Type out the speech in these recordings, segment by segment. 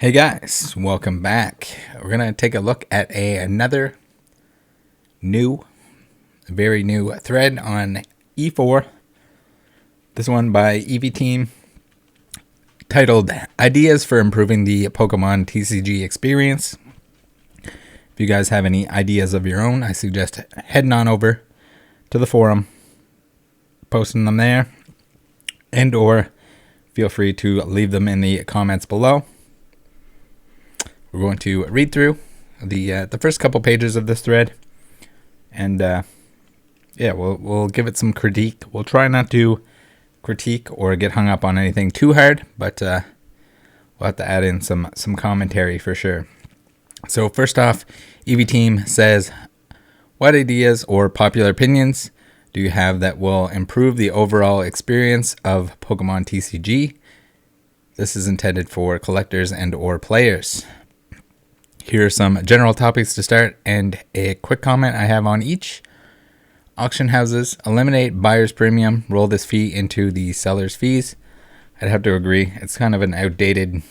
Hey guys, welcome back. We're going to take a look at another very new thread on efour. This one by eeveeteam, titled Ideas for Improving the Pokémon TCG Experience. If you guys have any ideas of your own, I suggest heading on over to the forum, posting them there, and or feel free to leave them in the comments below. We're going to read through the first couple pages of this thread, and we'll give it some critique. We'll try not to critique or get hung up on anything too hard, but we'll have to add in some commentary for sure. So first off, eeveeteam says, what ideas or popular opinions do you have that will improve the overall experience of Pokemon TCG? This is intended for collectors and or players. Here are some general topics to start and a quick comment I have on each. Auction houses, eliminate buyer's premium, roll this fee into the seller's fees. I'd have to agree. It's kind of an outdated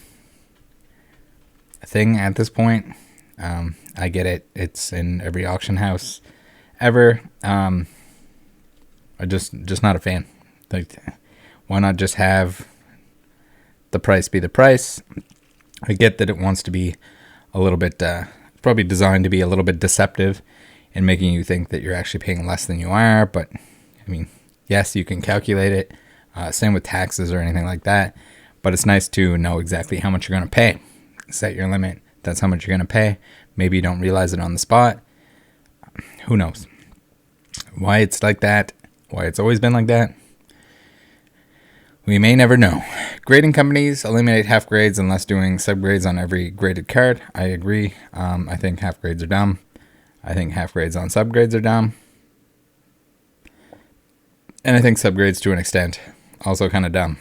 thing at this point. I get it. It's in every auction house ever. I'm just not a fan. Like, why not just have the price be the price? I get that it wants to be a little bit, probably designed to be a little bit deceptive in making you think that you're actually paying less than you are. But I mean, yes, you can calculate it. Same with taxes or anything like that. But it's nice to know exactly how much you're going to pay. Set your limit. That's how much you're going to pay. Maybe you don't realize it on the spot. Who knows? Why it's like that? Why it's always been like that? We may never know. Grading companies eliminate half grades unless doing subgrades on every graded card. I agree. I think half grades are dumb. I think half grades on subgrades are dumb. And I think subgrades to an extent also kind of dumb.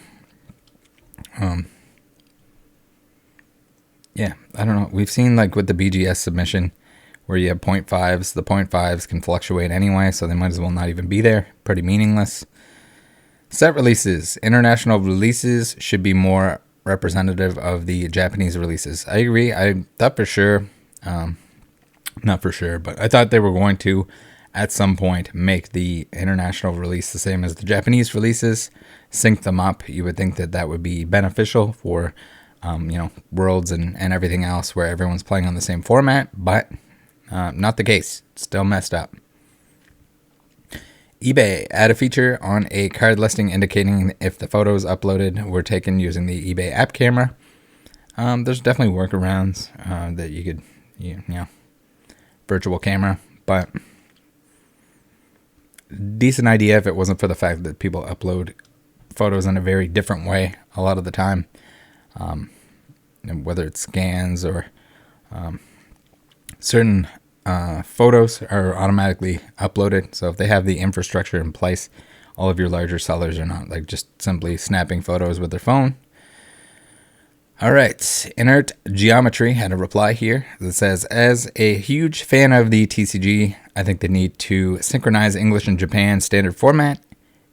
Yeah, I don't know. We've seen like with the BGS submission where you have 0.5s. The 0.5s can fluctuate anyway, so they might as well not even be there. Pretty meaningless. Set releases. International releases should be more representative of the Japanese releases. I agree. I thought for sure, not for sure, but I thought they were going to, at some point, make the international release the same as the Japanese releases, sync them up. You would think that that would be beneficial for, worlds and everything else where everyone's playing on the same format, but not the case. Still messed up. eBay, add a feature on a card listing indicating if the photos uploaded were taken using the eBay app camera. There's definitely workarounds that you could, virtual camera, but decent idea if it wasn't for the fact that people upload photos in a very different way a lot of the time, and whether it's scans or certain photos are automatically uploaded. So if they have the infrastructure in place, all of your larger sellers are not like just simply snapping photos with their phone. All right. Inert Geometry had a reply here that says, as a huge fan of the TCG, I think they need to synchronize English and Japan standard format.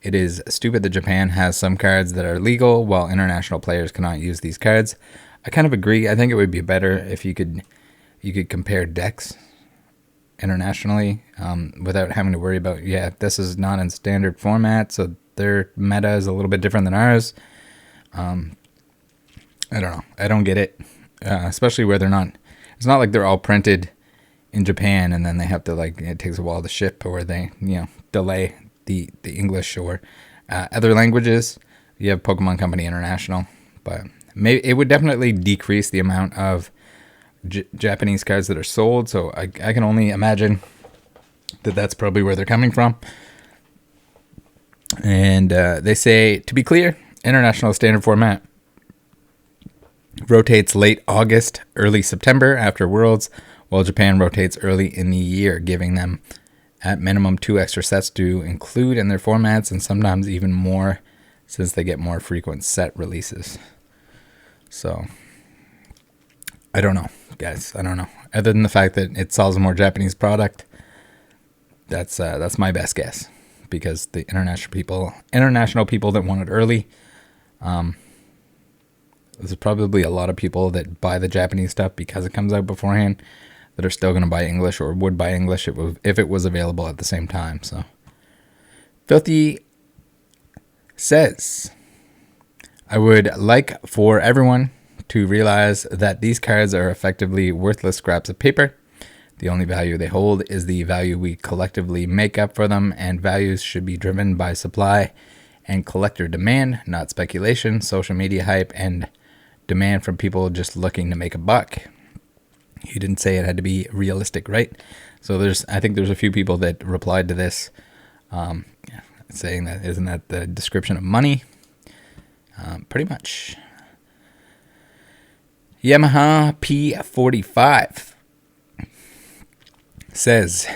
It is stupid that Japan has some cards that are legal while international players cannot use these cards. I kind of agree. I think it would be better if you could compare decks internationally without having to worry about, this is not in standard format, so their meta is a little bit different than ours. I don't know. I don't get it, especially where it's not like they're all printed in Japan and then they have to, it takes a while to ship, or they, delay the English or other languages. You have Pokemon Company International, but it would definitely decrease the amount of Japanese cards that are sold, so I can only imagine that that's probably where they're coming from. And they say, to be clear, international standard format rotates late August, early September after Worlds, while Japan rotates early in the year, giving them at minimum 2 extra sets to include in their formats, and sometimes even more since they get more frequent set releases. So I don't know, guys. I don't know. Other than the fact that it sells more Japanese product, that's my best guess, because the international people that want it early, There's probably a lot of people that buy the Japanese stuff because it comes out beforehand that are still going to buy English, or would buy English if it was available at the same time. So, Filthy says, I would like for everyone to realize that these cards are effectively worthless scraps of paper. The only value they hold is the value we collectively make up for them, and values should be driven by supply and collector demand, not speculation, social media hype, and demand from people just looking to make a buck. You didn't say it had to be realistic, right? So I think there's a few people that replied to this saying that, isn't that the description of money? Pretty much. Yamaha P45 says,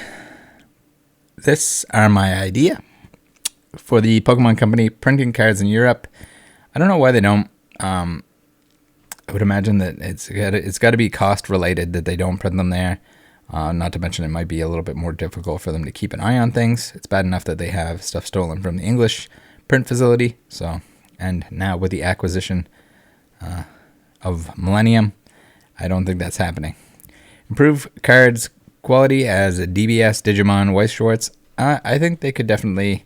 this are my idea for the Pokemon Company printing cards in Europe. I don't know why they don't. I would imagine that it's got to be cost related that they don't print them there. Not to mention it might be a little bit more difficult for them to keep an eye on things. It's bad enough that they have stuff stolen from the English print facility. So, and now with the acquisition of Millennium, I don't think that's happening. Improve cards quality as DBS, Digimon, Weiss Schwartz. I think they could definitely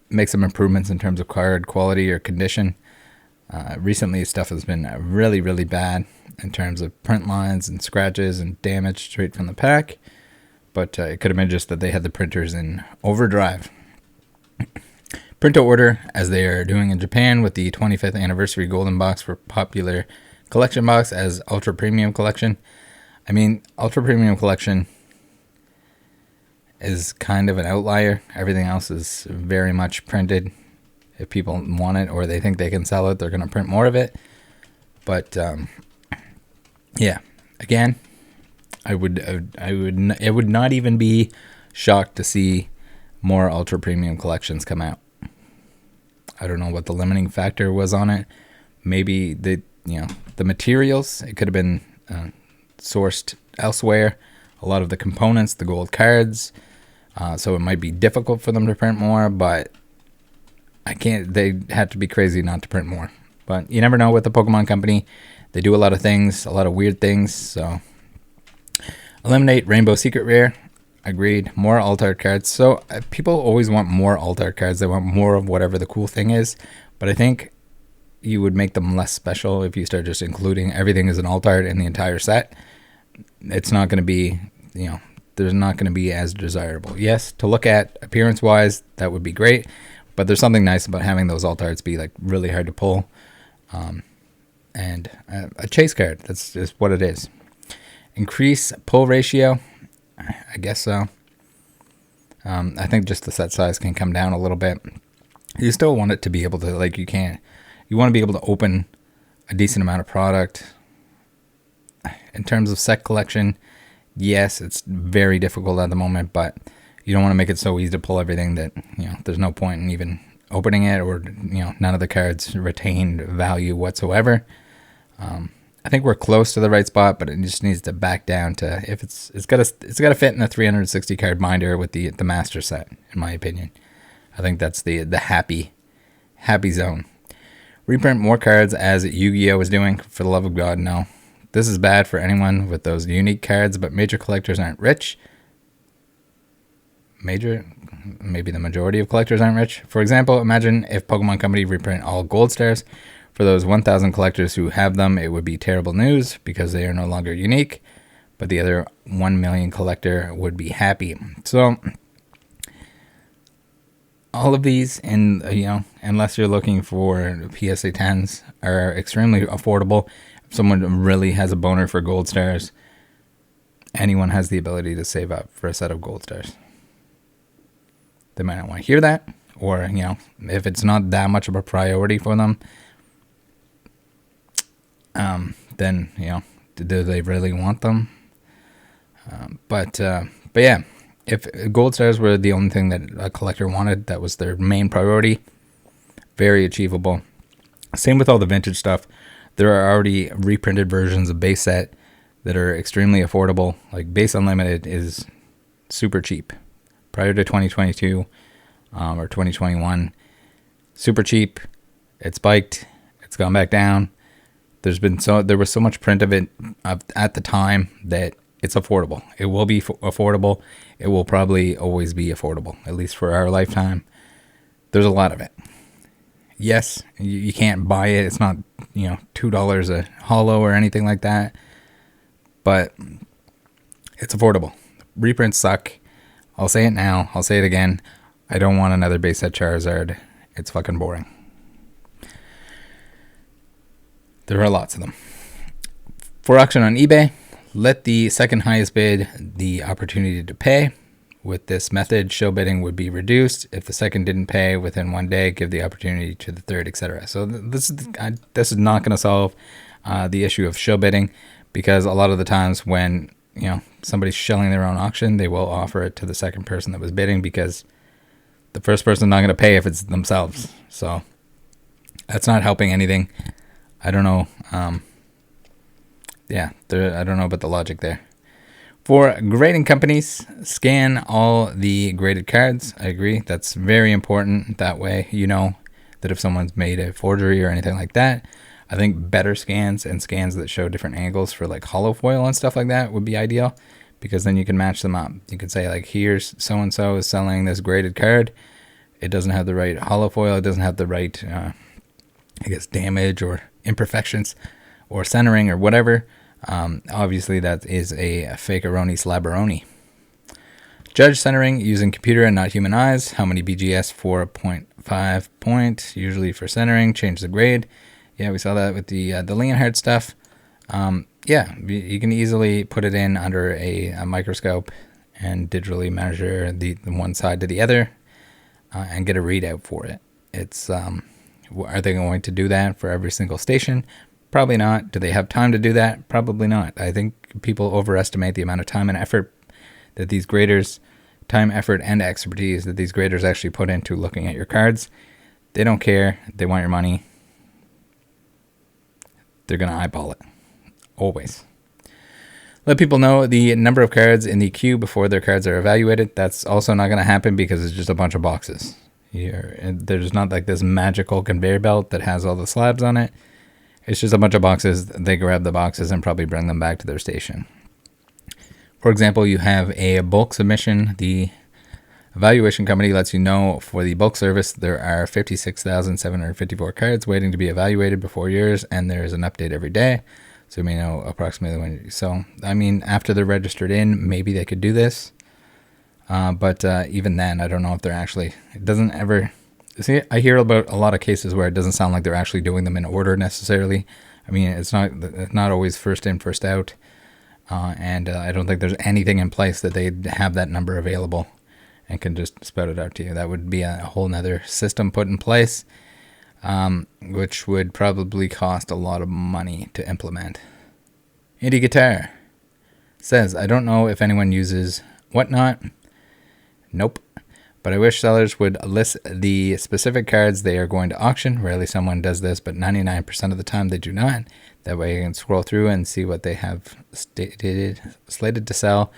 make some improvements in terms of card quality or condition. Recently, stuff has been really, really bad in terms of print lines and scratches and damage straight from the pack. But it could have been just that they had the printers in overdrive. Print to order, as they are doing in Japan with the 25th anniversary golden box for popular collection box as ultra premium collection. I mean, ultra premium collection is kind of an outlier. Everything else is very much printed. If people want it or they think they can sell it, they're going to print more of it. But yeah, again, I would not even be shocked to see more ultra premium collections come out. I don't know what the limiting factor was on it. Maybe the materials, it could have been sourced elsewhere. A lot of the components, the gold cards, so it might be difficult for them to print more, but they had to be crazy not to print more. But you never know with the Pokemon Company. They do a lot of things, a lot of weird things. So eliminate Rainbow Secret Rare. Agreed. More alt-art cards. So people always want more alt-art cards. They want more of whatever the cool thing is. But I think you would make them less special if you start just including everything as an alt-art in the entire set. It's not going to be, there's not going to be as desirable. Yes, to look at appearance-wise, that would be great. But there's something nice about having those alt arts be like really hard to pull. And a chase card, that's just what it is. Increase pull ratio, I guess so. I think just the set size can come down a little bit. You still want it to be able to, you want to be able to open a decent amount of product. In terms of set collection, yes, it's very difficult at the moment, but you don't want to make it so easy to pull everything that, there's no point in even opening it, or, none of the cards retained value whatsoever. I think we're close to the right spot, but it just needs to back down to, if it's got to fit in a 360 card binder with the master set, in my opinion. I think that's the happy zone. Reprint more cards as Yu-Gi-Oh is doing. For the love of God, no. This is bad for anyone with those unique cards, but major collectors aren't rich. Maybe the majority of collectors aren't rich. For example, imagine if Pokemon Company reprint all gold stars. For those 1,000 collectors who have them, it would be terrible news because they are no longer unique, but the other 1 million collector would be happy. So all of these, unless you're looking for PSA 10s, are extremely affordable. If someone really has a boner for gold stars, anyone has the ability to save up for a set of gold stars. They might not want to hear that, or, if it's not that much of a priority for them, then, do they really want them? But yeah, if gold stars were the only thing that a collector wanted, that was their main priority, very achievable. Same with all the vintage stuff. There are already reprinted versions of base set that are extremely affordable. Like Base Unlimited is super cheap. Prior to 2022 or 2021, super cheap. It spiked. It's gone back down. There was so much print of it at the time that it's affordable. It will be affordable. It will probably always be affordable, at least for our lifetime. There's a lot of it. Yes, you can't buy it. It's not, $2 a holo or anything like that. But it's affordable. Reprints suck. I'll say it now. I'll say it again. I don't want another base set Charizard. It's fucking boring. There are lots of them. For auction on eBay, let the second highest bid the opportunity to pay. With this method, show bidding would be reduced. If the second didn't pay within 1 day, give the opportunity to the third, etc. So this is not going to solve the issue of show bidding, because a lot of the times when somebody's shelling their own auction, they will offer it to the second person that was bidding, because the first person's not going to pay if it's themselves. So that's not helping anything. I don't know. I don't know about the logic there. For grading companies, scan all the graded cards. I agree. That's very important. That way, that if someone's made a forgery or anything like that. I think better scans and scans that show different angles for like holo foil and stuff like that would be ideal, because then you can match them up. You can say like, here's so-and-so is selling this graded card. It doesn't have the right holo foil. It doesn't have the right, damage or imperfections or centering or whatever. Obviously that is a fake-a-roni slabberoni. Judge centering using computer and not human eyes. How many BGS? 4.5 point, usually for centering. Change the grade. Yeah, we saw that with the Leonhardt stuff. You can easily put it in under a microscope and digitally measure the one side to the other and get a readout for it. It's are they going to do that for every single station? Probably not. Do they have time to do that? Probably not. I think people overestimate the amount of time and effort that these graders, time, effort, and expertise that these graders actually put into looking at your cards. They don't care. They want your money. They're going to eyeball it. Always. Let people know the number of cards in the queue before their cards are evaluated. That's also not going to happen because it's just a bunch of boxes. There's not like this magical conveyor belt that has all the slabs on it. It's just a bunch of boxes. They grab the boxes and probably bring them back to their station. For example, you have a bulk submission. The evaluation company lets you know for the bulk service there are 56,754 cards waiting to be evaluated before yours, and there is an update every day. So you may know approximately when. So, after they're registered in, maybe they could do this. But even then, I don't know if they're actually. It doesn't ever. See, I hear about a lot of cases where it doesn't sound like they're actually doing them in order necessarily. It's not always first in, first out. And I don't think there's anything in place that they have that number available and can just spout it out to you. That would be a whole nother system put in place, which would probably cost a lot of money to implement. Indie Guitar says, I don't know if anyone uses Whatnot. Nope. But I wish sellers would list the specific cards they are going to auction. Rarely someone does this, but 99% of the time they do not. That way you can scroll through and see what they have slated to sell,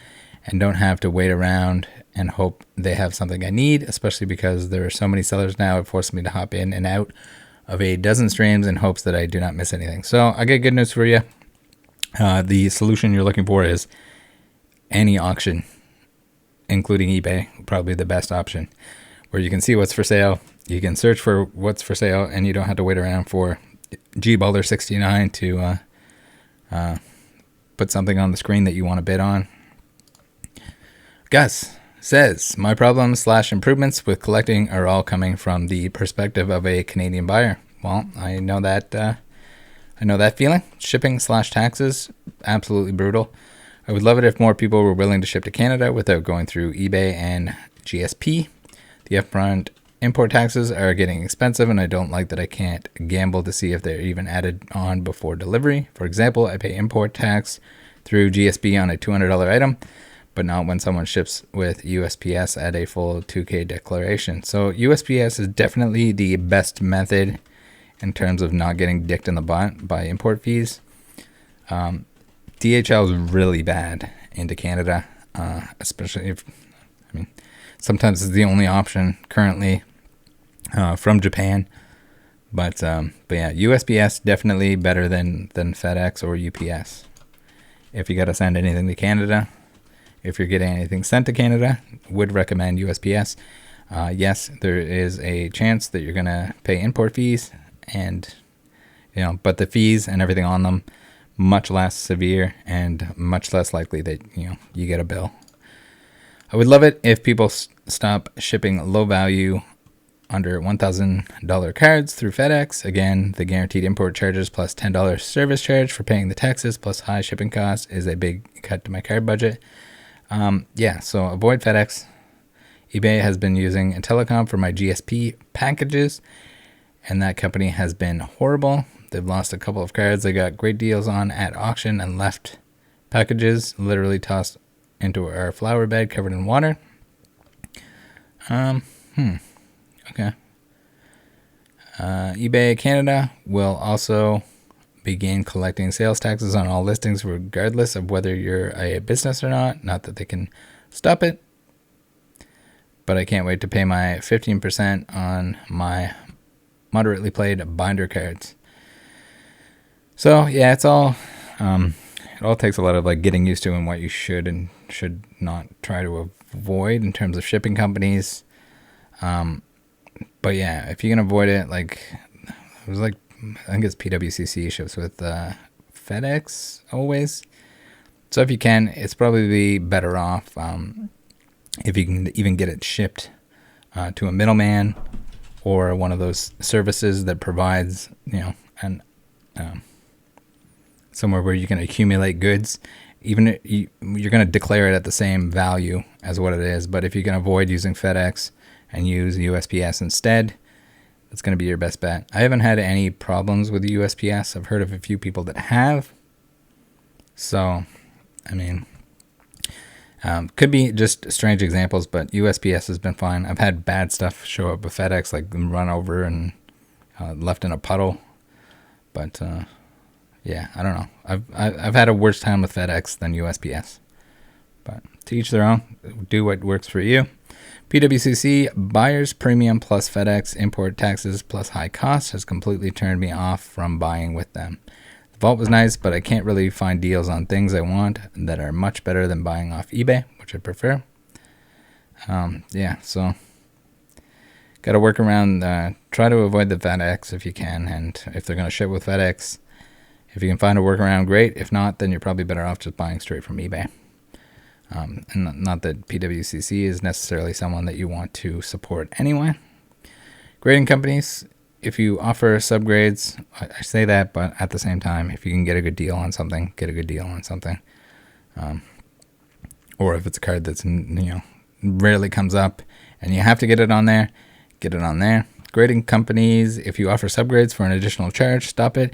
and don't have to wait around and hope they have something I need, especially because there are so many sellers now. It forces me to hop in and out of a dozen streams in hopes that I do not miss anything. So I get good news for you. The solution you're looking for is any auction, including eBay, probably the best option, where you can see what's for sale. You can search for what's for sale, and you don't have to wait around for GBalder69 to put something on the screen that you want to bid on. Gus says, my problems/improvements with collecting are all coming from the perspective of a Canadian buyer. Well, I know that feeling. Shipping/taxes, absolutely brutal. I would love it if more people were willing to ship to Canada without going through eBay and GSP. The upfront import taxes are getting expensive, and I don't like that I can't gamble to see if they're even added on before delivery. For example, I pay import tax through GSP on a $200 item, but not when someone ships with USPS at a full 2K declaration. So USPS is definitely the best method in terms of not getting dicked in the butt by import fees. DHL is really bad into Canada, especially if, sometimes it's the only option currently from Japan, But yeah, USPS definitely better than FedEx or UPS. If you got to send anything to Canada, if you're getting anything sent to Canada, would recommend USPS. Yes, there is a chance that you're gonna pay import fees, and but the fees and everything on them much less severe and much less likely that you get a bill. I would love it if people stop shipping low value under $1,000 cards through FedEx. Again, the guaranteed import charges plus $10 service charge for paying the taxes plus high shipping costs is a big cut to my card budget. Yeah, so avoid FedEx. eBay has been using Telecom for my GSP packages, and that company has been horrible. They've lost a couple of cards they got great deals on at auction and left packages literally tossed into our flower bed covered in water. Okay. eBay Canada will also begin collecting sales taxes on all listings regardless of whether you're a business or not. Not that they can stop it, but I can't wait to pay my 15% on my moderately played binder cards. So yeah, it's all it all takes a lot of like getting used to and what you should and should not try to avoid in terms of shipping companies. But yeah, if you can avoid it, like it was like I think it's PWCC ships with FedEx always. So if you can, it's probably better off if you can even get it shipped to a middleman or one of those services that provides an somewhere where you can accumulate goods. Even you're going to declare it at the same value as what it is, but if you can avoid using FedEx and use USPS instead, that's going to be your best bet. I haven't had any problems with USPS. I've heard of a few people that have. So, I mean, could be just strange examples, but USPS has been fine. I've had bad stuff show up with FedEx, like run over and left in a puddle. But yeah, I don't know. I've had a worse time with FedEx than USPS. But to each their own. Do what works for you. PWCC buyer's premium plus FedEx import taxes plus high costs has completely turned me off from buying with them. The vault was nice, but I can't really find deals on things I want that are much better than buying off eBay, which I prefer. Yeah, so got to work around. Try to avoid the FedEx if you can, and if they're going to ship with FedEx, if you can find a workaround, great. If not, then you're probably better off just buying straight from eBay. And not that PWCC is necessarily someone that you want to support anyway. Grading companies, if you offer subgrades, I say that, but at the same time, if you can get a good deal on something, get a good deal on something. Or if it's a card that's rarely comes up and you have to get it on there, get it on there. Grading companies, if you offer subgrades for an additional charge, stop it.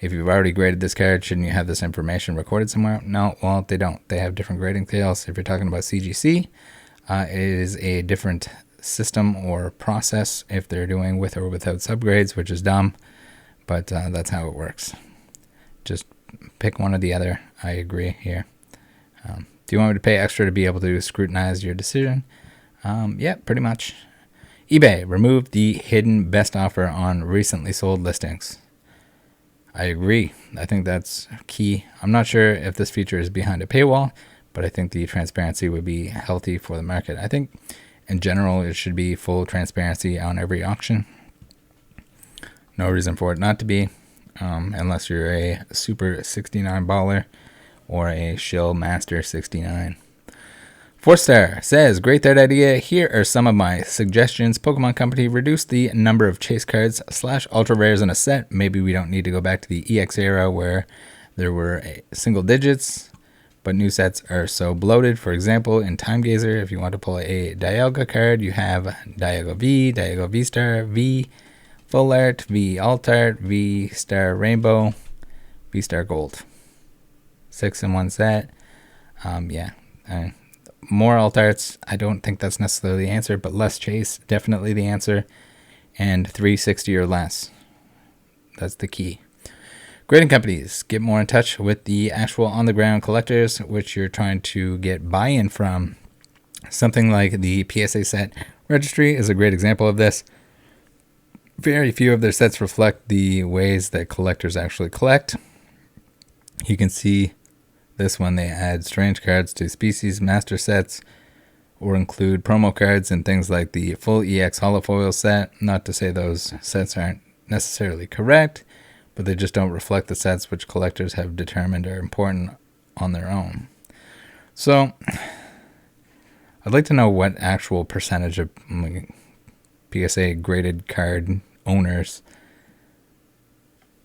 If you've already graded this card, shouldn't you have this information recorded somewhere? No, well, they don't. They have different grading scales. If you're talking about CGC, it is a different system or process if they're doing with or without subgrades, which is dumb, but that's how it works. Just pick one or the other. I agree here. Do you want me to pay extra to be able to scrutinize your decision? Yeah, pretty much. eBay removed the hidden best offer on recently sold listings. I agree. I think that's key. I'm not sure if this feature is behind a paywall, but I think the transparency would be healthy for the market. I think in general, it should be full transparency on every auction. No reason for it not to be, unless you're a Super 69 baller or a Shill Master 69. 4-star says, great third idea. Here are some of my suggestions. Pokemon Company, reduce the number of chase cards / ultra rares in a set. Maybe we don't need to go back to the EX era where there were single digits, but new sets are so bloated. For example, in Time Gazer, if you want to pull a Dialga card, you have Dialga V, Dialga V-Star, V Full Art, V Alt Art, V-Star Rainbow, V-Star Gold. 6 in one set. Yeah. More alt arts, I don't think that's necessarily the answer, but less chase, definitely the answer. And 360 or less. That's the key. Grading companies, get more in touch with the actual on-the-ground collectors, which you're trying to get buy-in from. Something like the PSA set registry is a great example of this. Very few of their sets reflect the ways that collectors actually collect. You can see this one, they add strange cards to species master sets or include promo cards and things like the full EX holofoil set. Not to say those sets aren't necessarily correct, but they just don't reflect the sets which collectors have determined are important on their own. So I'd like to know what actual percentage of PSA graded card owners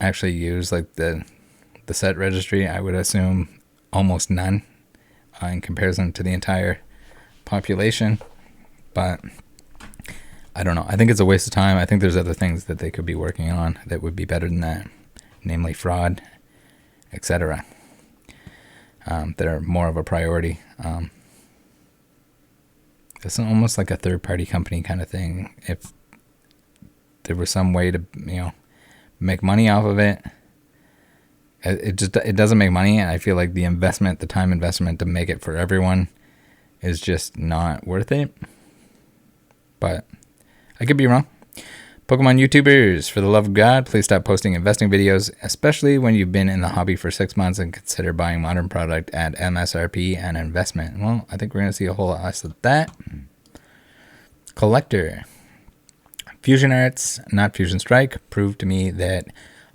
actually use like the set registry. I would assume almost none in comparison to the entire population, but I don't know. I think it's a waste of time. I think there's other things that they could be working on that would be better than that, namely fraud, etc. That are more of a priority. It's almost like a third-party company kind of thing. If there was some way to, make money off of it, it doesn't make money, and I feel like the time investment to make it for everyone is just not worth it. But I could be wrong. Pokemon YouTubers, for the love of God, please stop posting investing videos, especially when you've been in the hobby for 6 months and consider buying modern product at MSRP and investment. Well, I think we're going to see a whole lot less of that. Collector. Fusion Arts, not Fusion Strike, proved to me that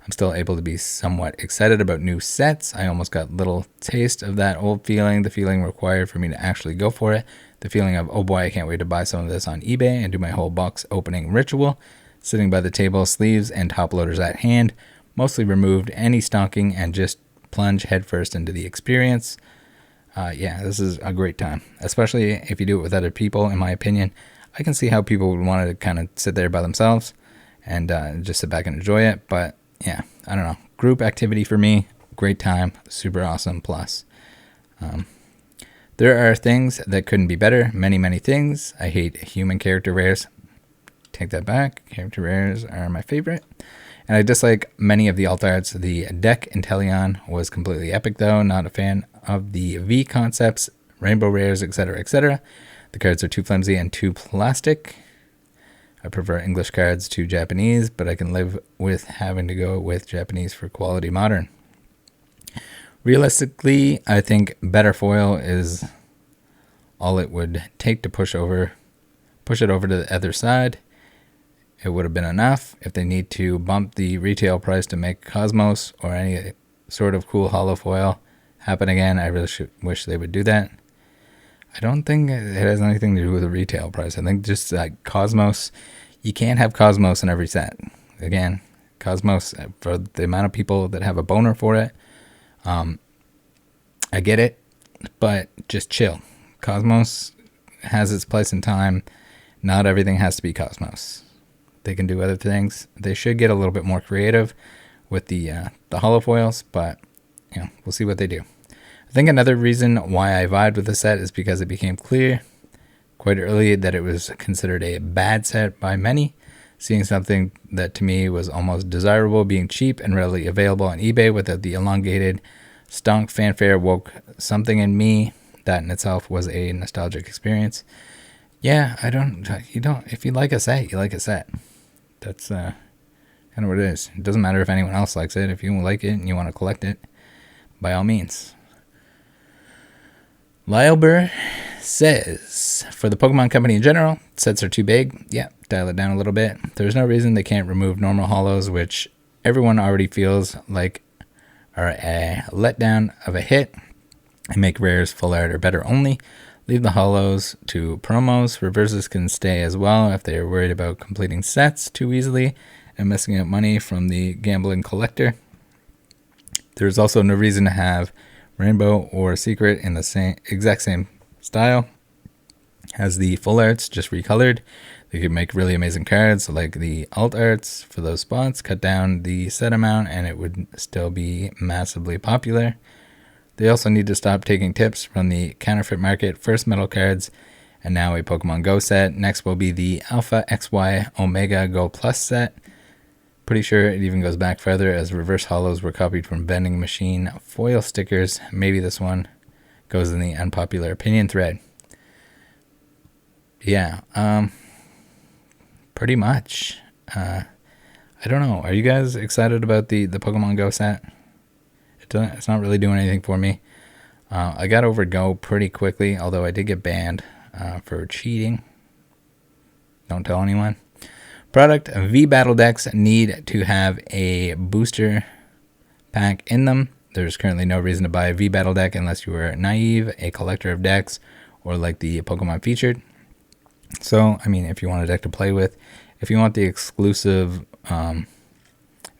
I'm still able to be somewhat excited about new sets. I almost got little taste of that old feeling, the feeling required for me to actually go for it. The feeling of, oh boy, I can't wait to buy some of this on eBay and do my whole box opening ritual. Sitting by the table, sleeves and top loaders at hand, mostly removed any stonking and just plunge headfirst into the experience. This is a great time, especially if you do it with other people. In my opinion, I can see how people would want to kind of sit there by themselves and just sit back and enjoy it. But yeah, I don't know. Group activity for me, great time, super awesome. Plus, there are things that couldn't be better. Many, many things. I hate human character rares. Take that back. Character rares are my favorite. And I dislike many of the alt arts. The deck Inteleon was completely epic though. Not a fan of the V concepts, rainbow rares, etc., etc. The cards are too flimsy and too plastic. I prefer English cards to Japanese, but I can live with having to go with Japanese for quality modern. Realistically, I think better foil is all it would take to push it over to the other side. It would have been enough. If they need to bump the retail price to make Cosmos or any sort of cool holo foil happen again, I really wish they would do that. I don't think it has anything to do with the retail price. I think just like Cosmos, you can't have Cosmos in every set. Again, Cosmos, for the amount of people that have a boner for it, I get it, but just chill. Cosmos has its place in time. Not everything has to be Cosmos. They can do other things. They should get a little bit more creative with the holofoils, but we'll see what they do. I think another reason why I vibed with the set is because it became clear quite early that it was considered a bad set by many. Seeing something that to me was almost desirable being cheap and readily available on eBay without the elongated stonk fanfare woke something in me. That in itself was a nostalgic experience. Yeah, if you like a set, you like a set. That's kind of what it is. It doesn't matter if anyone else likes it. If you like it and you want to collect it, by all means. Lyleburr says, for the Pokemon Company in general, sets are too big. Yeah, dial it down a little bit. There's no reason they can't remove normal holos, which everyone already feels like are a letdown of a hit, and make rares, full art, or better only. Leave the holos to promos. Reverses can stay as well if they are worried about completing sets too easily and messing up money from the gambling collector. There's also no reason to have Rainbow or Secret in the exact same style as the full arts, just recolored. They could make really amazing cards like the alt arts for those spots, cut down the set amount, and it would still be massively popular. They also need to stop taking tips from the counterfeit market. First metal cards, and now a Pokemon Go set. Next will be the Alpha XY Omega Go Plus set. Pretty sure it even goes back further, as reverse holos were copied from vending machine foil stickers. Maybe this one goes in the unpopular opinion thread. Yeah, pretty much. I don't know. Are you guys excited about the Pokemon Go set? It's not really doing anything for me. I got over Go pretty quickly, although I did get banned for cheating. Don't tell anyone. Product: V Battle decks need to have a booster pack in them. There's currently no reason to buy a V Battle deck unless you are naive, a collector of decks, or like the Pokemon featured. So, I mean, if you want a deck to play with, if you want the exclusive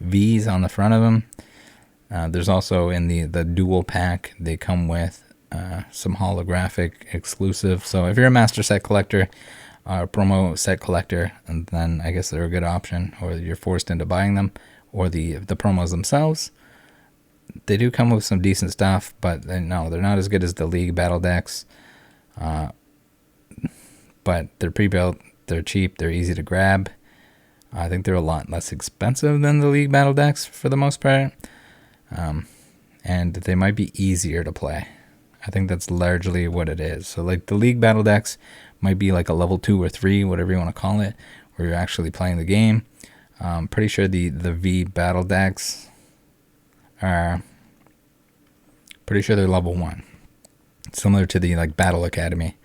Vs on the front of them, there's also in the dual pack, they come with some holographic exclusive. So if you're a master set collector, promo set collector, and then I guess they're a good option, or you're forced into buying them, or the promos themselves. They do come with some decent stuff, but no, they're not as good as the League Battle decks. But they're pre-built, they're cheap, they're easy to grab. I think they're a lot less expensive than the League Battle decks for the most part. And they might be easier to play. I think that's largely what it is. So like the League Battle decks might be like a level 2 or 3, whatever you want to call it, where you're actually playing the game. Pretty sure the V Battle decks are pretty sure they're level 1. Similar to the like Battle Academy.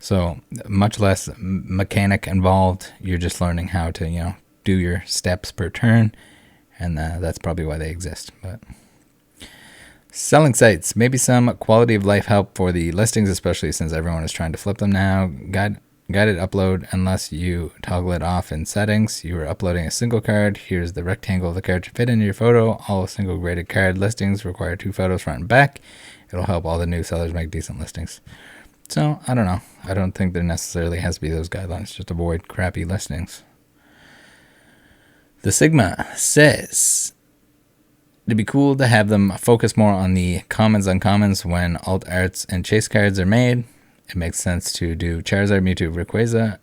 So much less mechanic involved. You're just learning how to, do your steps per turn. And that's probably why they exist. But selling sites, maybe some quality of life help for the listings, especially since everyone is trying to flip them now. Guided upload, unless you toggle it off in settings. You are uploading a single card. Here's the rectangle of the card to fit into your photo. All single graded card listings require 2 photos front and back. It'll help all the new sellers make decent listings. So, I don't know. I don't think there necessarily has to be those guidelines. Just avoid crappy listings. The Sigma says it'd be cool to have them focus more on the commons uncommons when alt arts and chase cards are made. It makes sense to do Charizard, Mewtwo, Rayquaza,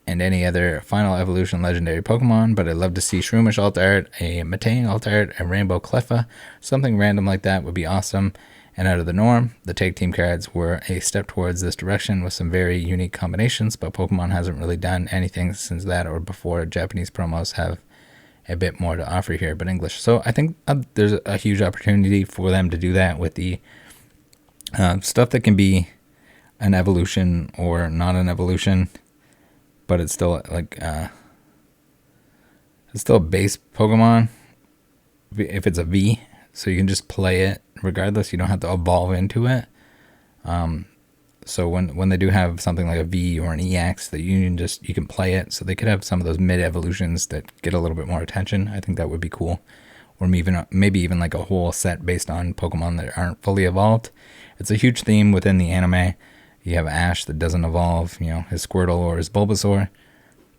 and any other final evolution legendary Pokemon, but I'd love to see Shroomish alt art, a Metang alt art, a Rainbow Cleffa. Something random like that would be awesome and out of the norm. The Take Team cards were a step towards this direction with some very unique combinations, but Pokemon hasn't really done anything since that or before. Japanese promos have a bit more to offer here, but English. So I think there's a huge opportunity for them to do that with the stuff that can be an evolution or not an evolution, but it's still like it's still a base Pokemon if it's a V, so you can just play it regardless. You don't have to evolve into it. So when they do have something like a V or an EX that you can play it, so they could have some of those mid evolutions that get a little bit more attention. I think that would be cool. Or maybe even like a whole set based on Pokemon that aren't fully evolved. It's a huge theme within the anime. You have Ash that doesn't evolve, his Squirtle or his Bulbasaur,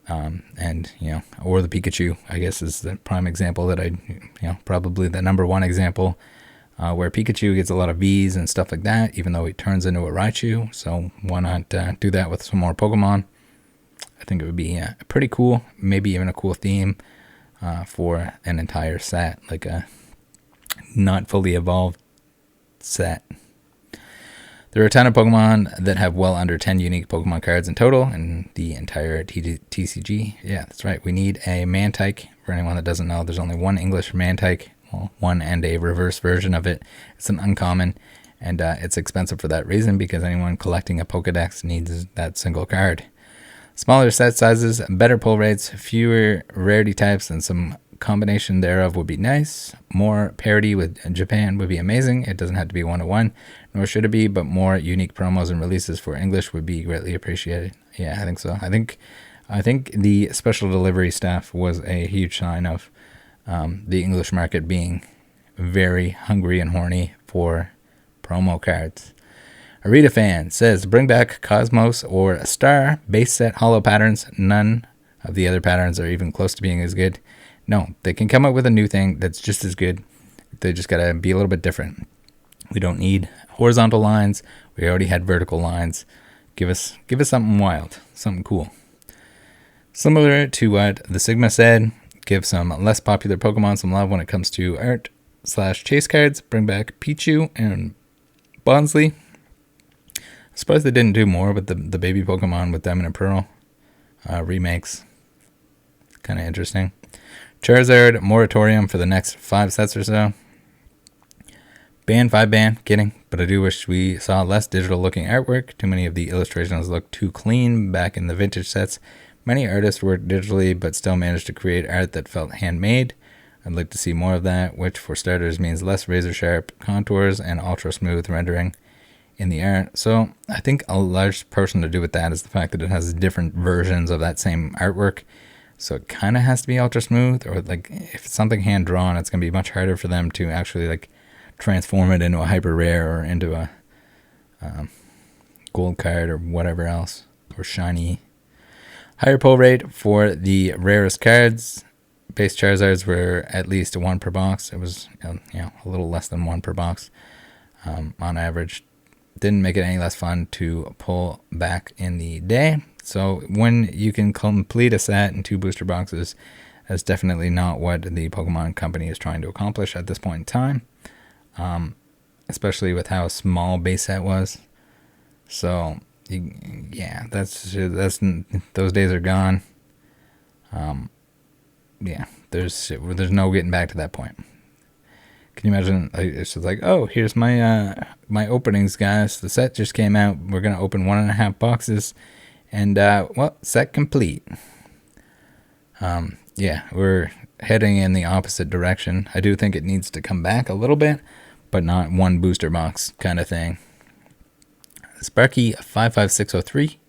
and or the Pikachu, I guess, is the prime example that probably the number one example. Where Pikachu gets a lot of Vs and stuff like that, even though he turns into a Raichu. So why not do that with some more Pokemon? I think it would be pretty cool. Maybe even a cool theme for an entire set, like a not fully evolved set. There are a ton of Pokemon that have well under 10 unique Pokemon cards in total in the entire TCG. Yeah, that's right. We need a Mantike. For anyone that doesn't know, there's only one English Mantike. Well, one and a reverse version of it. It's an uncommon, and it's expensive for that reason because anyone collecting a Pokedex needs that single card. Smaller set sizes, better pull rates, fewer rarity types, and some combination thereof would be nice. More parity with Japan would be amazing. It doesn't have to be 1-to-1, nor should it be, but more unique promos and releases for English would be greatly appreciated. Yeah, I think so. I think the special delivery staff was a huge sign of the English market being very hungry and horny for promo cards. Arita fan says, bring back Cosmos or a Star base set holo patterns. None of the other patterns are even close to being as good. No, they can come up with a new thing that's just as good. They just gotta be a little bit different. We don't need horizontal lines. We already had vertical lines. Give us something wild, something cool. Similar to what the Sigma said, give some less popular Pokemon some love when it comes to art/chase cards. Bring back Pichu and Bonsly. I'm surprised they didn't do more with the baby Pokemon with Diamond and Pearl remakes. Kind of interesting. Charizard moratorium for the next 5 sets or so. Ban 5 ban, kidding, but I do wish we saw less digital looking artwork. Too many of the illustrations look too clean back in the vintage sets. Many artists worked digitally but still managed to create art that felt handmade. I'd like to see more of that, which for starters means less razor sharp contours and ultra smooth rendering in the art. So I think a large portion to do with that is the fact that it has different versions of that same artwork. So it kind of has to be ultra smooth, or like if it's something hand drawn, it's going to be much harder for them to actually like transform it into a hyper rare or into a gold card or whatever else, or shiny. Higher pull rate for the rarest cards. Base Charizards were at least 1 per box. It was a little less than 1 per box on average. Didn't make it any less fun to pull back in the day. So when you can complete a set in 2 booster boxes, that's definitely not what the Pokemon company is trying to accomplish at this point in time, especially with how small base set was. So yeah, that's those days are gone. Yeah, there's no getting back to that point. Can you imagine? It's just like, oh, here's my my openings, guys. The set just came out. We're gonna open 1.5 boxes, and well, set complete. Yeah, we're heading in the opposite direction. I do think it needs to come back a little bit, but not 1 booster box kind of thing. Sparky 55603.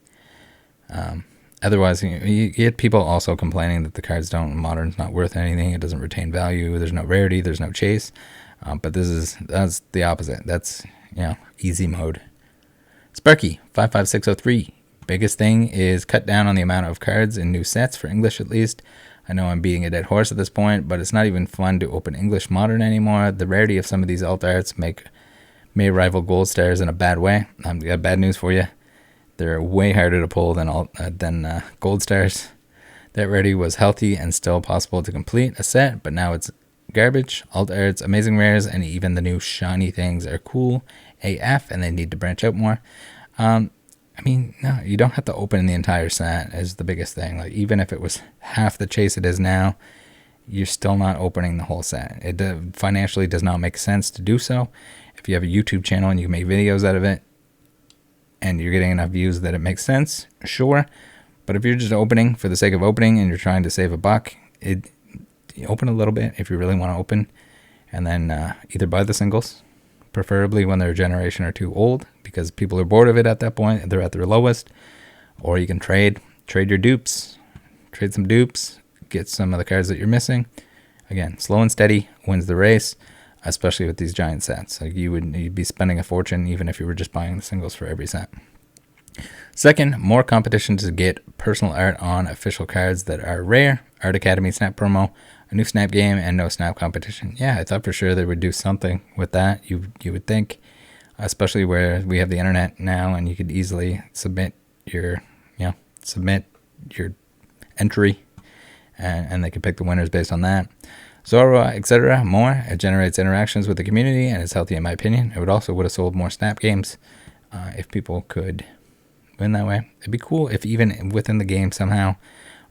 Otherwise, you get people also complaining that the cards don't, modern's not worth anything. It doesn't retain value. There's no rarity. There's no chase. But that's the opposite. That's, easy mode. Sparky 55603. Biggest thing is cut down on the amount of cards in new sets, for English at least. I know I'm beating a dead horse at this point, but it's not even fun to open English Modern anymore. The rarity of some of these alt arts may rival Gold Stars in a bad way. I've got bad news for you. They're way harder to pull than Gold Stars. That rarity was healthy and still possible to complete a set, but now it's garbage. Alt arts, amazing rares, and even the new shiny things are cool AF, and they need to branch out more. No, you don't have to open the entire set is the biggest thing. Like, even if it was half the chase it is now, you're still not opening the whole set. It financially does not make sense to do so. If you have a YouTube channel and you can make videos out of it, and you're getting enough views that it makes sense, sure. But if you're just opening for the sake of opening and you're trying to save a buck, you open a little bit if you really want to open, and then either buy the singles, preferably when they're a generation or 2 old, because people are bored of it at that point. They're at their lowest. Or you can trade your dupes. Trade some dupes, get some of the cards that you're missing. Again, slow and steady wins the race, especially with these giant sets. Like you'd be spending a fortune even if you were just buying the singles for every set. Second, more competition to get personal art on official cards that are rare. Art Academy Snap promo, a new Snap game, and no Snap competition. Yeah, I thought for sure they would do something with that. You would think, especially where we have the internet now and you could easily submit your entry, and they could pick the winners based on that. Zora, etc. More. It generates interactions with the community and is healthy in my opinion. It would have sold more Snap games if people could win that way. It'd be cool if even within the game somehow,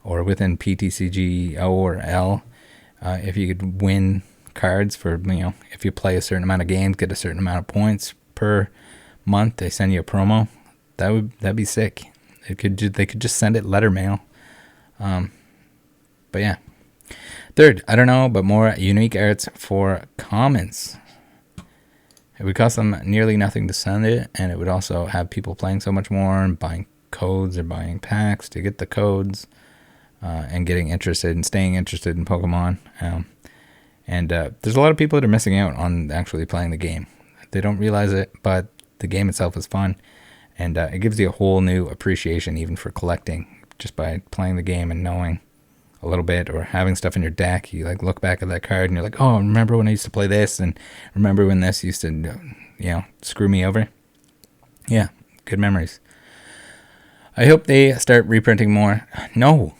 or within PTCG O or L, if you could win cards for, if you play a certain amount of games, get a certain amount of points per month, they send you a promo. That'd be sick. They could just send it letter mail. But yeah. Third, I don't know, but more unique arts for commons. It would cost them nearly nothing to send it, and it would also have people playing so much more and buying codes or buying packs to get the codes, and getting interested and staying interested in Pokemon. And there's a lot of people that are missing out on actually playing the game. They don't realize it, but the game itself is fun, and it gives you a whole new appreciation even for collecting just by playing the game and knowing a little bit, or having stuff in your deck. You like look back at that card and you're like, oh, remember when I used to play this, and remember when this used to screw me over. Yeah, good memories. I hope they start reprinting more. No.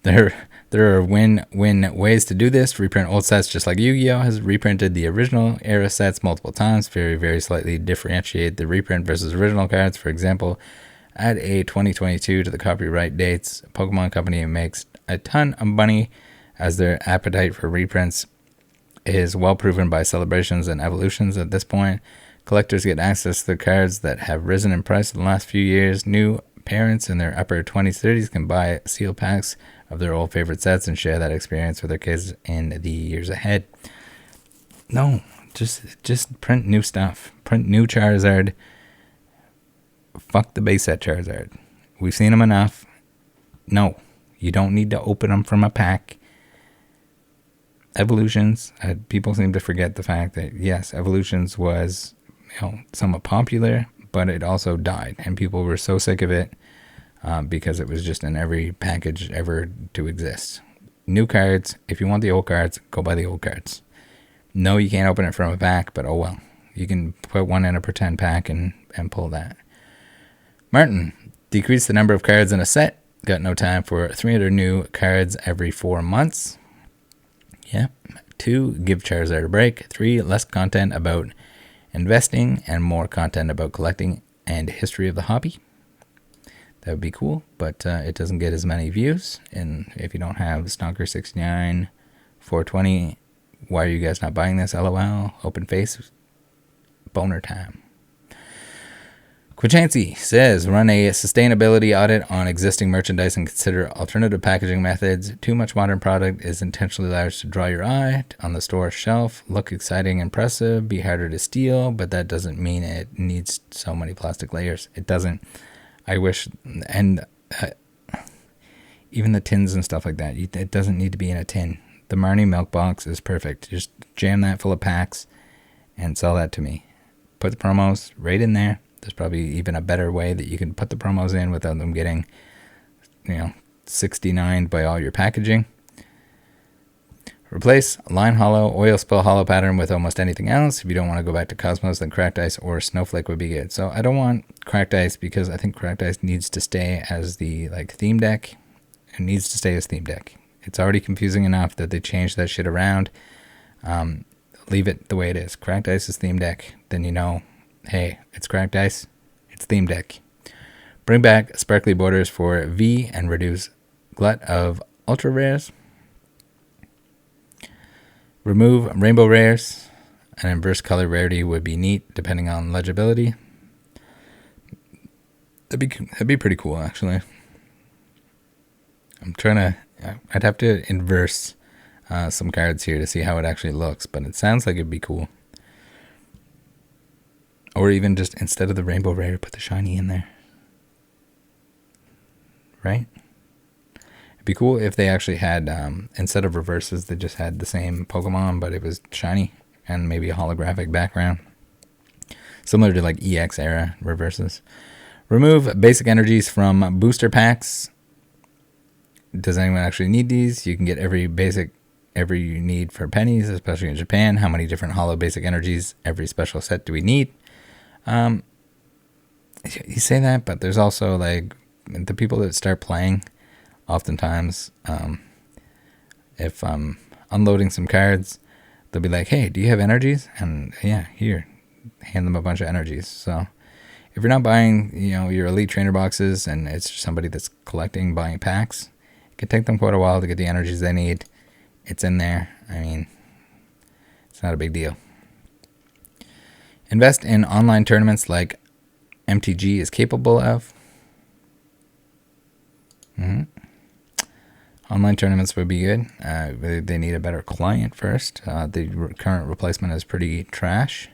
there are win-win ways to do this. Reprint old sets just like Yu-Gi-Oh has reprinted the original era sets multiple times. Very, very slightly differentiate the reprint versus original cards. For example, add a 2022 to the copyright dates. Pokemon Company makes a ton of money as their appetite for reprints is well proven by celebrations and evolutions at this point. Collectors get access to the cards that have risen in price in the last few years. New parents in their upper 20s, 30s can buy seal packs of their old favorite sets and share that experience with their kids in the years ahead. No, just print new stuff. Print new Charizard. Fuck the base set Charizard. We've seen them enough. No, you don't need to open them from a pack. Evolutions, people seem to forget the fact that, yes, Evolutions was somewhat popular, but it also died, and people were so sick of it because it was just in every package ever to exist. New cards, if you want the old cards, go buy the old cards. No, you can't open it from a pack, but oh well. You can put one in a pretend pack and pull that. Martin, decrease the number of cards in a set. Got no time for 300 new cards every 4 months. Yeah. 2, give Charizard a break. 3, less content about investing and more content about collecting and history of the hobby. That would be cool, but it doesn't get as many views. And if you don't have Stonker69, 420, why are you guys not buying this? LOL, open face, boner time. Quichancy says, run a sustainability audit on existing merchandise and consider alternative packaging methods. Too much modern product is intentionally large to draw your eye on the store shelf. Look exciting, impressive, be harder to steal, but that doesn't mean it needs so many plastic layers. It doesn't. I wish, and even the tins and stuff like that, it doesn't need to be in a tin. The Marnie milk box is perfect. Just jam that full of packs and sell that to me. Put the promos right in there. There's probably even a better way that you can put the promos in without them getting, 69 by all your packaging. Replace line hollow, oil spill hollow pattern with almost anything else. If you don't want to go back to Cosmos, then Cracked Ice or Snowflake would be good. So I don't want Cracked Ice because I think Cracked Ice needs to stay as the theme deck. It needs to stay as theme deck. It's already confusing enough that they changed that shit around. Leave it the way it is. Cracked Ice is theme deck. Then hey, it's Cracked Ice. It's theme deck. Bring back sparkly borders for V and reduce glut of ultra rares. Remove rainbow rares. An inverse color rarity would be neat depending on legibility. That'd be pretty cool, actually. I'd have to inverse some cards here to see how it actually looks, but it sounds like it'd be cool. Or even just instead of the rainbow rare, put the shiny in there. Right? It'd be cool if they actually had, instead of reverses, they just had the same Pokemon, but it was shiny and maybe a holographic background. Similar to EX era reverses. Remove basic energies from booster packs. Does anyone actually need these? You can get every you need for pennies, especially in Japan. How many different hollow basic energies every special set do we need? You say that, but there's also the people that start playing. Oftentimes, if I'm unloading some cards, they'll be like, "Hey, do you have energies?" And yeah, here, hand them a bunch of energies. So if you're not buying, your elite trainer boxes, and it's somebody that's collecting, buying packs, it can take them quite a while to get the energies they need. It's in there. I mean, it's not a big deal. Invest in online tournaments like MTG is capable of. Online tournaments would be good. They need a better client first. The current replacement is pretty trash.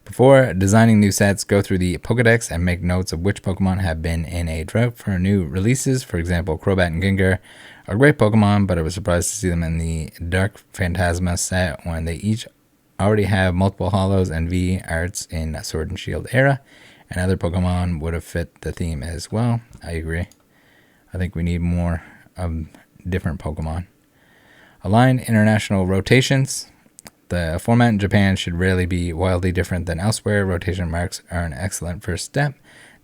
Before designing new sets, go through the Pokedex and make notes of which Pokemon have been in a drought for new releases. For example, Crobat and Gengar are great Pokemon, but I was surprised to see them in the Dark Phantasma set when they each already have multiple hollows and V arts in Sword and Shield era, and other Pokemon would have fit the theme as well. I agree. I think we need more different Pokemon. Align international rotations. The format in Japan should rarely be wildly different than elsewhere. Rotation marks are an excellent first step.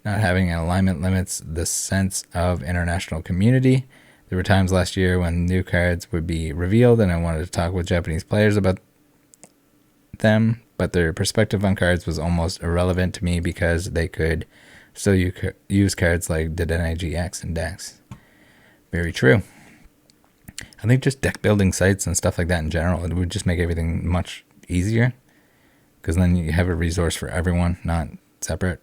Not having an alignment limits the sense of international community. There were times last year when new cards would be revealed and I wanted to talk with Japanese players about them, but their perspective on cards was almost irrelevant to me because they could still use cards like Dedenne GX and Dex. Very true. I think just deck building sites and stuff like that in general, it would just make everything much easier, because then you have a resource for everyone, not separate.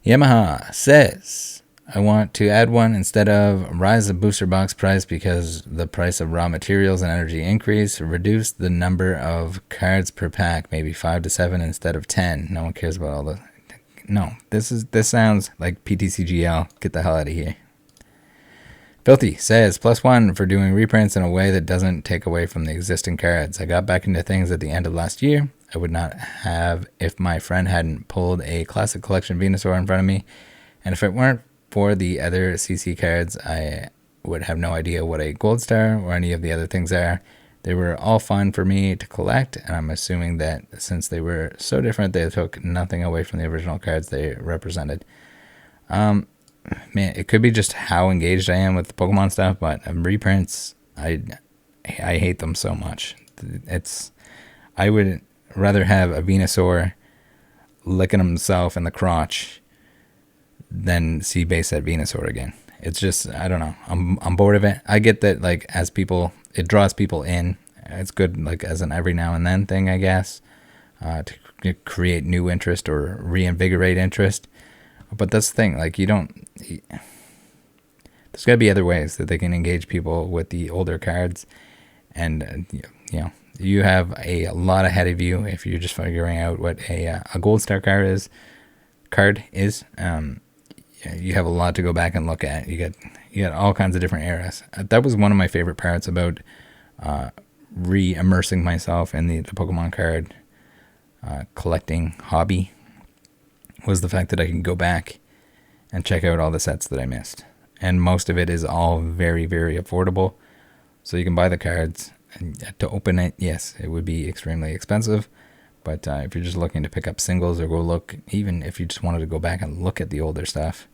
Yamaha says, I want to add one instead of rise the booster box price because the price of raw materials and energy increase. Reduce the number of cards per pack, maybe 5 to 7 instead of 10. No one cares about all the... No, this sounds like PTCGL. Get the hell out of here. Filthy says, +1 for doing reprints in a way that doesn't take away from the existing cards. I got back into things at the end of last year. I would not have if my friend hadn't pulled a classic collection Venusaur in front of me. And if it weren't for the other CC cards, I would have no idea what a gold star or any of the other things are. They were all fun for me to collect, and I'm assuming that since they were so different, they took nothing away from the original cards they represented. Man, it could be just how engaged I am with the Pokemon stuff, but reprints, I hate them so much. I would rather have a Venusaur licking himself in the crotch than see base that Venusaur again. It's just, I don't know. I'm bored of it. I get that, like, as people, it draws people in. It's good, like, as an every now and then thing, I guess, to create new interest or reinvigorate interest. But that's the thing, like, there's got to be other ways that they can engage people with the older cards. And, you have a lot ahead of you if you're just figuring out what a gold star card is. You have a lot to go back and look at. You got all kinds of different eras. That was one of my favorite parts about re-immersing myself in the Pokemon card collecting hobby, was the fact that I can go back and check out all the sets that I missed. And most of it is all very, very affordable. So you can buy the cards, and to open it, yes, it would be extremely expensive. But if you're just looking to pick up singles or go look, even if you just wanted to go back and look at the older stuff,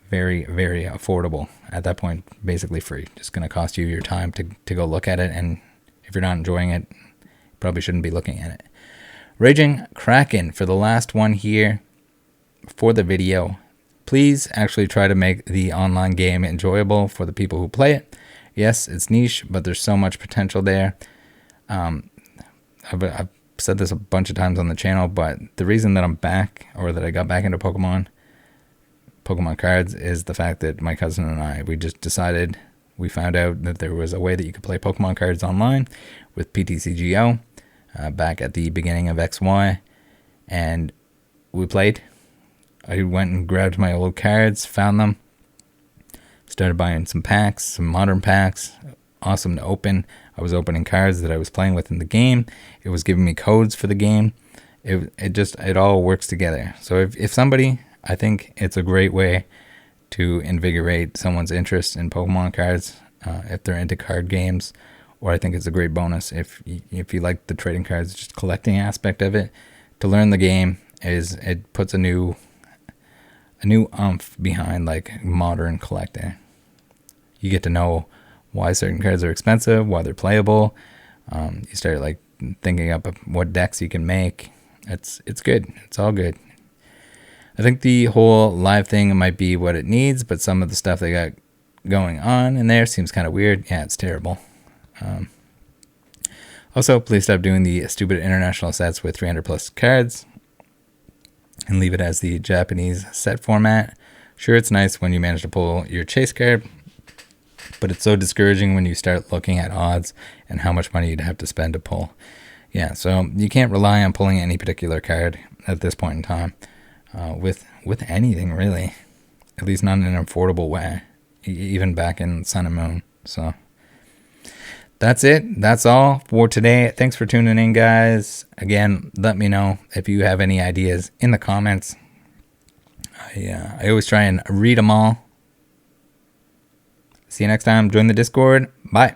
very, very affordable. At that point, basically free. Just going to cost you your time to go look at it. And if you're not enjoying it, you probably shouldn't be looking at it. Raging Kraken for the last one here for the video. Please actually try to make the online game enjoyable for the people who play it. Yes, it's niche, but there's so much potential there. I've said this a bunch of times on the channel, but the reason that I'm back, or that I got back into Pokemon cards, is the fact that my cousin and I, we found out that there was a way that you could play Pokemon cards online with PTCGO back at the beginning of XY, and we played. I went and grabbed my old cards, found them, started buying some packs, some modern packs, awesome to open. I was opening cards that I was playing with in the game. It was giving me codes for the game. It all works together. So if somebody, I think it's a great way to invigorate someone's interest in Pokemon cards, if they're into card games, or I think it's a great bonus if you like the trading cards, just collecting aspect of it. To learn the game it puts a new oomph behind like modern collecting. You get to know why certain cards are expensive, why they're playable. You start like thinking up of what decks you can make. It's good. It's all good. I think the whole live thing might be what it needs, but some of the stuff they got going on in there seems kind of weird. Yeah, it's terrible. Also, please stop doing the stupid international sets with 300 plus cards and leave it as the Japanese set format. Sure, it's nice when you manage to pull your chase card, but it's so discouraging when you start looking at odds and how much money you'd have to spend to pull. Yeah, so you can't rely on pulling any particular card at this point in time with anything, really. At least not in an affordable way, even back in Sun and Moon. So that's it. That's all for today. Thanks for tuning in, guys. Again, let me know if you have any ideas in the comments. I always try and read them all. See you next time. Join the Discord. Bye.